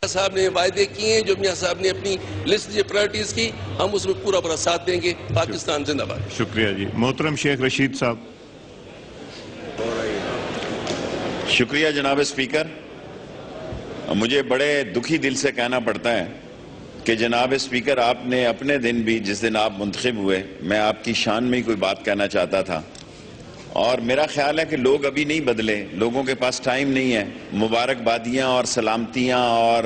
صاحب نے وعدے کیے ہیں، جو میاں صاحب نے اپنی لسٹ جو پرائرٹیز کی، ہم اس میں پورا ساتھ دیں گے. پاکستان زندہ باد. شکریہ جی. محترم شیخ رشید صاحب. شکریہ جناب اسپیکر. مجھے بڑے دکھی دل سے کہنا پڑتا ہے کہ جناب اسپیکر آپ نے اپنے دن بھی، جس دن آپ منتخب ہوئے، میں آپ کی شان میں ہی کوئی بات کہنا چاہتا تھا، اور میرا خیال ہے کہ لوگ ابھی نہیں بدلے، لوگوں کے پاس ٹائم نہیں ہے. مبارکبادیاں اور سلامتیاں اور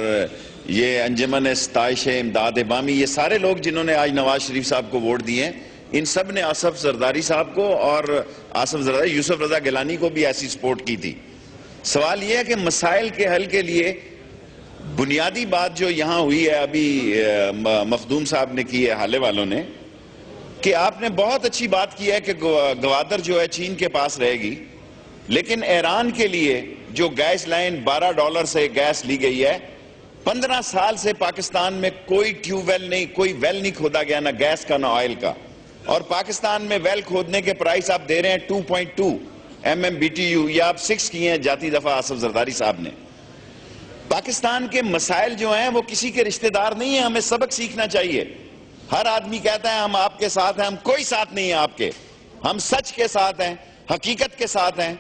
یہ انجمن ستائش امداد بامی، یہ سارے لوگ جنہوں نے آج نواز شریف صاحب کو ووٹ دیے، ان سب نے آصف زرداری صاحب کو اور آصف زرداری یوسف رضا گیلانی کو بھی ایسی سپورٹ کی تھی. سوال یہ ہے کہ مسائل کے حل کے لیے بنیادی بات جو یہاں ہوئی ہے، ابھی مخدوم صاحب نے کی ہے، حالے والوں نے، کہ آپ نے بہت اچھی بات کی ہے کہ گوادر جو ہے چین کے پاس رہے گی، لیکن ایران کے لیے جو گیس لائن $12 سے گیس لی گئی ہے، 15 سال سے پاکستان میں کوئی ٹیوب ویل نہیں، کوئی ویل نہیں کھودا گیا، نہ گیس کا نہ آئل کا. اور پاکستان میں ویل کھودنے کے پرائس آپ دے رہے ہیں 2.2 MMBTU، یہ آپ 6 کیے ہیں جاتی دفعہ آصف زرداری صاحب نے. پاکستان کے مسائل جو ہیں وہ کسی کے رشتہ دار نہیں ہیں، ہمیں سبق سیکھنا چاہیے. ہر آدمی کہتا ہے ہم آپ کے ساتھ ہیں، ہم کوئی ساتھ نہیں ہے آپ کے. ہم سچ کے ساتھ ہیں، حقیقت کے ساتھ ہیں،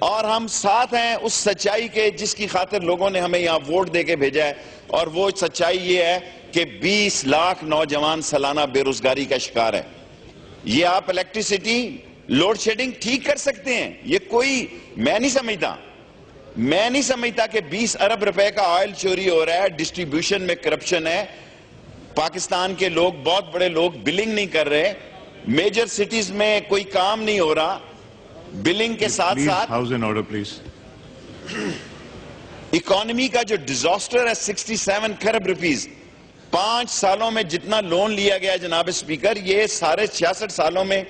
اور ہم ساتھ ہیں اس سچائی کے جس کی خاطر لوگوں نے ہمیں یہاں ووٹ دے کے بھیجا ہے. اور وہ سچائی یہ ہے کہ 20 لاکھ نوجوان سالانہ بے روزگاری کا شکار ہے. یہ آپ الیکٹریسٹی لوڈ شیڈنگ ٹھیک کر سکتے ہیں، یہ کوئی میں نہیں سمجھتا کہ 20 ارب روپے کا آئل چوری ہو رہا ہے، ڈسٹریبیوشن میں کرپشن ہے، پاکستان کے لوگ، بہت بڑے لوگ بلنگ نہیں کر رہے، میجر سٹیز میں کوئی کام نہیں ہو رہا، بلنگ کے ساتھ ساتھ house and order please. Economy کا جو ڈیزاسٹر ہے 67 کھرب روپیز 5 سالوں میں جتنا لون لیا گیا جناب اسپیکر، یہ سارے 66 سالوں میں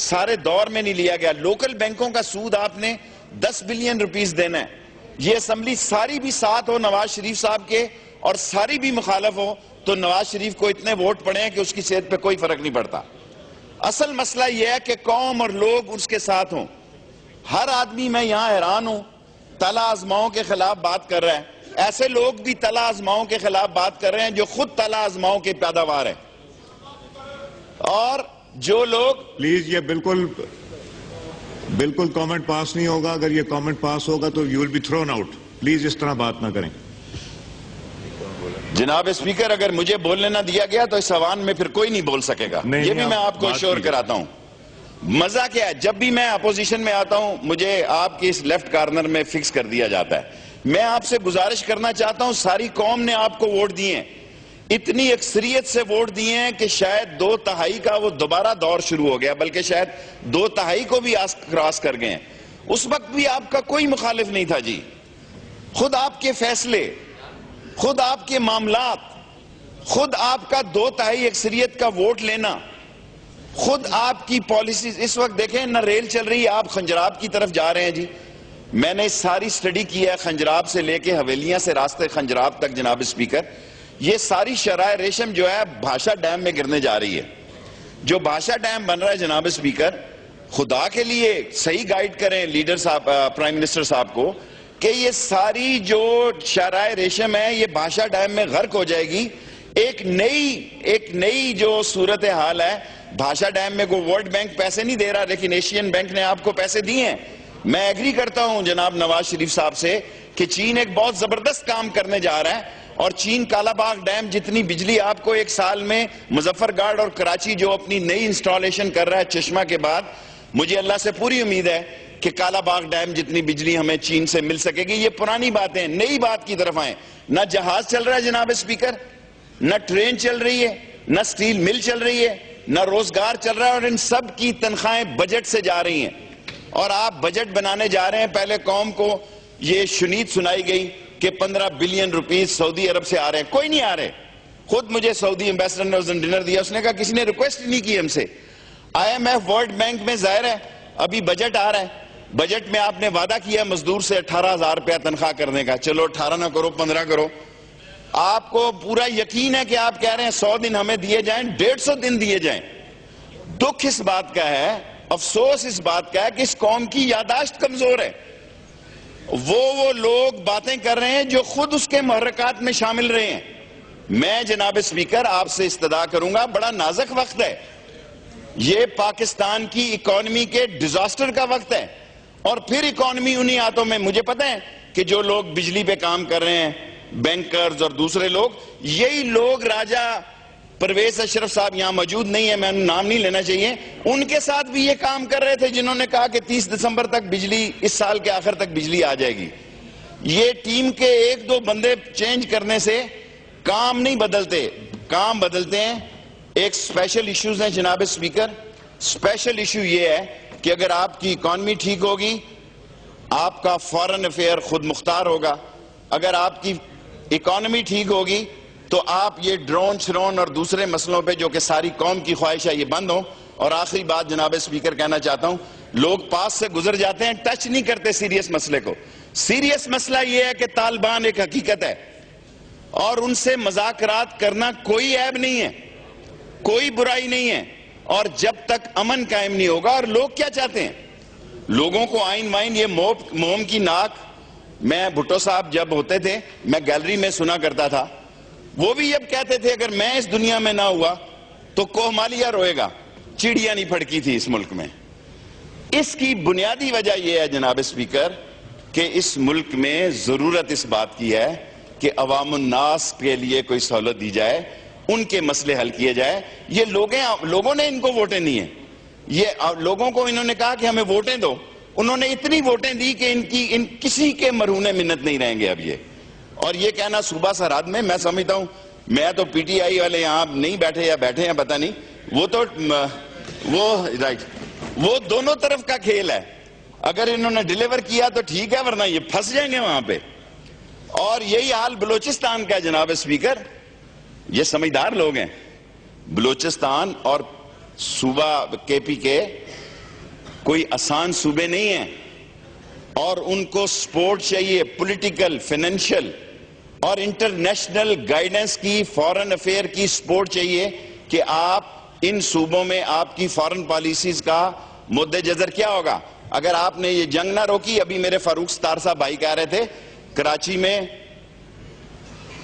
سارے دور میں نہیں لیا گیا. لوکل بینکوں کا سود آپ نے 10 بلین روپیز دینا ہے. یہ اسمبلی ساری بھی ساتھ ہو نواز شریف صاحب کے اور ساری بھی مخالف ہو تو نواز شریف کو اتنے ووٹ پڑے ہیں کہ اس کی صحت پہ کوئی فرق نہیں پڑتا. اصل مسئلہ یہ ہے کہ قوم اور لوگ اس کے ساتھ ہوں. ہر آدمی، میں یہاں حیران ہوں، تلا آزماؤں کے خلاف بات کر رہا ہے. ایسے لوگ بھی تلا آزماؤں کے خلاف بات کر رہے ہیں جو خود تلا آزماؤں کے پیداوار ہیں. اور جو لوگ پلیز یہ بالکل کامنٹ پاس نہیں ہوگا. اگر یہ کامنٹ پاس ہوگا تو you will be thrown out. Please اس طرح بات نہ کریں. جناب اسپیکر، اگر مجھے بولنے نہ دیا گیا تو اس ایوان میں پھر کوئی نہیں بول سکے گا. یہ بھی میں آپ کو ایشور کراتا ہوں. مزہ کیا ہے، جب بھی میں اپوزیشن میں آتا ہوں مجھے آپ کی اس لیفٹ کارنر میں فکس کر دیا جاتا ہے. میں آپ سے گزارش کرنا چاہتا ہوں، ساری قوم نے آپ کو ووٹ دیے ہیں، اتنی اکثریت سے ووٹ دیے ہیں کہ شاید 2/3 کا وہ دوبارہ دور شروع ہو گیا، بلکہ شاید 2/3 کو بھی کراس کر گئے ہیں. اس وقت بھی آپ کا کوئی مخالف نہیں تھا جی. خود آپ کے فیصلے، خود آپ کے معاملات، خود آپ کا 2/3 اکثریت کا ووٹ لینا، خود آپ کی پالیسیز. اس وقت دیکھیں نہ ریل چل رہی ہے، آپ خنجراب کی طرف جا رہے ہیں جی. میں نے ساری سٹڈی کی ہے، خنجراب سے لے کے حویلیاں سے راستے خنجراب تک جناب اسپیکر. یہ ساری شرائع ریشم جو ہے بھاشا ڈیم میں گرنے جا رہی ہے. جو بھاشا ڈیم بن رہا ہے جناب اسپیکر، خدا کے لیے صحیح گائیڈ کریں لیڈر صاحب، پرائم منسٹر صاحب کو، کہ یہ ساری جو شرائع ریشم ہے یہ بھاشا ڈیم میں غرق ہو جائے گی. ایک نئی جو صورتحال ہے، بھاشا ڈیم میں کوئی ورلڈ بینک پیسے نہیں دے رہا لیکن ایشین بینک نے آپ کو پیسے دیے ہیں. میں ایگری کرتا ہوں جناب نواز شریف صاحب سے کہ چین ایک بہت زبردست کام کرنے جا رہا ہے، اور چین کالا باغ ڈیم جتنی بجلی آپ کو ایک سال میں مظفر گڑھ اور کراچی جو اپنی نئی انسٹالیشن کر رہا ہے چشمہ کے بعد، مجھے اللہ سے پوری امید ہے کہ کالا باغ ڈیم جتنی بجلی ہمیں چین سے مل سکے گی. یہ پرانی باتیں، نئی بات کی طرف آئیں. نہ جہاز چل رہا ہے جناب اسپیکر، نہ ٹرین چل رہی ہے، نہ سٹیل مل چل رہی ہے، نہ روزگار چل رہا ہے، اور ان سب کی تنخواہیں بجٹ سے جا رہی ہیں. اور آپ بجٹ بنانے جا رہے ہیں، پہلے قوم کو یہ شنید سنائی گئی کہ 15 بلین روپیز سعودی عرب سے آ رہے ہیں. کوئی نہیں آ رہے. خود مجھے سعودی ایمبیسڈر نے اس دن ڈنر دیا، اس نے کہا کسی نے ریکویسٹ نہیں کی ہم سے. IMF ورلڈ بینک میں ظاہر ہے ابھی بجٹ آ رہا ہے، بجٹ میں آپ نے وعدہ کیا مزدور سے 18,000 روپیہ تنخواہ کرنے کا. چلو 18 نہ کرو 15 کرو. آپ کو پورا یقین ہے کہ آپ کہہ رہے ہیں 100 دن ہمیں دیے جائیں، 150 دن دیے جائیں. دکھ اس بات کا ہے، افسوس اس بات کا ہے کہ اس قوم کی یاداشت کمزور ہے. وہ لوگ باتیں کر رہے ہیں جو خود اس کے محرکات میں شامل رہے ہیں. میں جناب اسپیکر آپ سے استدعا کروں گا, بڑا نازک وقت ہے یہ, پاکستان کی اکانومی کے ڈیزاسٹر کا وقت ہے, اور پھر اکانومی انہی ہاتھوں میں. مجھے پتہ ہے کہ جو لوگ بجلی پہ کام کر رہے ہیں, بینکرز اور دوسرے لوگ, یہی لوگ, راجہ پرویز اشرف صاحب یہاں موجود نہیں ہیں, میں نام نہیں لینا چاہیے, ان کے ساتھ بھی یہ کام کر رہے تھے جنہوں نے کہا کہ 30 دسمبر تک بجلی, اس سال کے آخر تک بجلی آ جائے گی. یہ ٹیم کے ایک دو بندے چینج کرنے سے کام نہیں بدلتے, کام بدلتے ہیں. ایک سپیشل ایشوز ہیں جناب اسپیکر. سپیشل ایشو یہ ہے کہ اگر آپ کی اکانومی ٹھیک ہوگی, آپ کا فارن افیئر خود مختار ہوگا. اگر آپ کی اکانومی ٹھیک ہوگی تو آپ یہ ڈرون شرون اور دوسرے مسئلوں پہ جو کہ ساری قوم کی خواہش ہے یہ بند ہوں. اور آخری بات جناب اسپیکر کہنا چاہتا ہوں, لوگ پاس سے گزر جاتے ہیں, ٹچ نہیں کرتے سیریس مسئلے کو. سیریس مسئلہ یہ ہے کہ طالبان ایک حقیقت ہے اور ان سے مذاکرات کرنا کوئی عیب نہیں ہے, کوئی برائی نہیں ہے, اور جب تک امن قائم نہیں ہوگا. اور لوگ کیا چاہتے ہیں, لوگوں کو آئین وائن, یہ موم کی ناک. میں بھٹو صاحب جب ہوتے تھے میں گیلری میں سنا کرتا تھا, وہ بھی اب کہتے تھے اگر میں اس دنیا میں نہ ہوا تو کوہمالیہ روئے گا, چڑیا نہیں پھڑکی تھی اس ملک میں. اس کی بنیادی وجہ یہ ہے جناب اسپیکر کہ اس ملک میں ضرورت اس بات کی ہے کہ عوام الناس کے لیے کوئی سہولت دی جائے, ان کے مسئلے حل کیے جائے. یہ لوگوں نے ان کو ووٹیں دی ہیں, یہ لوگوں کو انہوں نے کہا کہ ہمیں ووٹیں دو, انہوں نے اتنی ووٹیں دی کہ ان کسی کے مرہون منت نہیں رہیں گے اب یہ. اور یہ کہنا صوبہ سرحد میں سمجھتا ہوں, میں تو پی ٹی آئی والے یہاں نہیں بیٹھے یا بیٹھے ہیں پتہ نہیں, وہ تو وہ دونوں طرف کا کھیل ہے. اگر انہوں نے ڈیلیور کیا تو ٹھیک ہے, ورنہ یہ پھنس جائیں گے وہاں پہ. اور یہی حال بلوچستان کا ہے جناب اسپیکر. یہ سمجھدار لوگ ہیں, بلوچستان اور صوبہ کے پی کے کوئی آسان صوبے نہیں ہیں, اور ان کو سپورٹ چاہیے, پولیٹیکل, فائنینشل اور انٹرنیشنل گائیڈنس کی, فارن افیئر کی سپورٹ چاہیے کہ آپ ان صوبوں میں آپ کی فارن پالیسیز کا مد نظر کیا ہوگا. اگر آپ نے یہ جنگ نہ روکی, ابھی میرے فاروق ستار صاحب بھائی کہہ رہے تھے کراچی میں,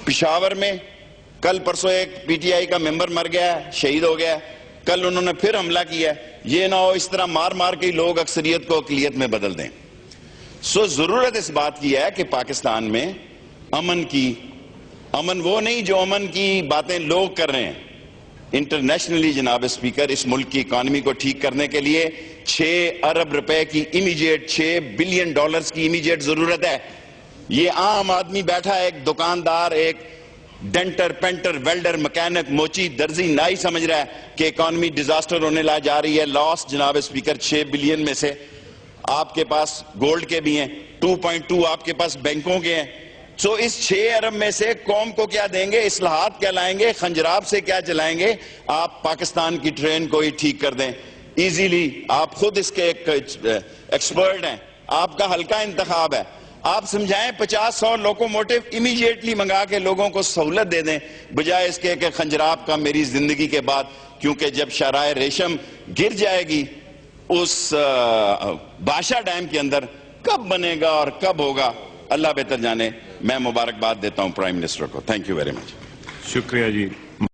پشاور میں, کل پرسوں ایک پی ٹی آئی کا ممبر مر گیا ہے, شہید ہو گیا ہے, کل انہوں نے پھر حملہ کیا ہے. یہ نہ ہو اس طرح مار مار کے لوگ اکثریت کو اقلیت میں بدل دیں. ضرورت اس بات کی ہے کہ پاکستان میں امن وہ نہیں جو امن کی باتیں لوگ کر رہے ہیں. انٹرنیشنلی جناب اسپیکر اس ملک کی اکانومی کو ٹھیک کرنے کے لیے 6 ارب روپے کی امیجیٹ, 6 بلین ڈالرز کی امیجیٹ ضرورت ہے. یہ عام آدمی بیٹھا ہے, ایک دکاندار, ایک ڈینٹر, پینٹر, ویلڈر, مکینک, موچی, درزی, نائی سمجھ رہا ہے کہ اکانومی ڈیزاسٹر ہونے لا جا رہی ہے. لاس جناب اسپیکر 6 بلین میں سے آپ کے پاس گولڈ کے بھی ہیں, 2.2 آپ کے پاس بینکوں کے ہیں. اس 6 ارب میں سے قوم کو کیا دیں گے, اصلاحات کیا لائیں گے, خنجراب سے کیا چلائیں گے. آپ پاکستان کی ٹرین کو ہی ٹھیک کر دیں ایزیلی. آپ خود اس کے ایک ایکسپرٹ ہیں, آپ کا ہلکا انتخاب ہے. آپ سمجھائیں 50-100 لوکوموٹیو امیجیٹلی منگا کے لوگوں کو سہولت دے دیں, بجائے اس کے کہ خنجراب کا میری زندگی کے بعد, کیونکہ جب شاہراہ ریشم گر جائے گی اس بادشاہ ڈیم کے اندر, کب بنے گا اور کب ہوگا اللہ بہتر جانے. میں مبارکباد دیتا ہوں پرائم منسٹر کو. Thank you very much. شکریہ جی.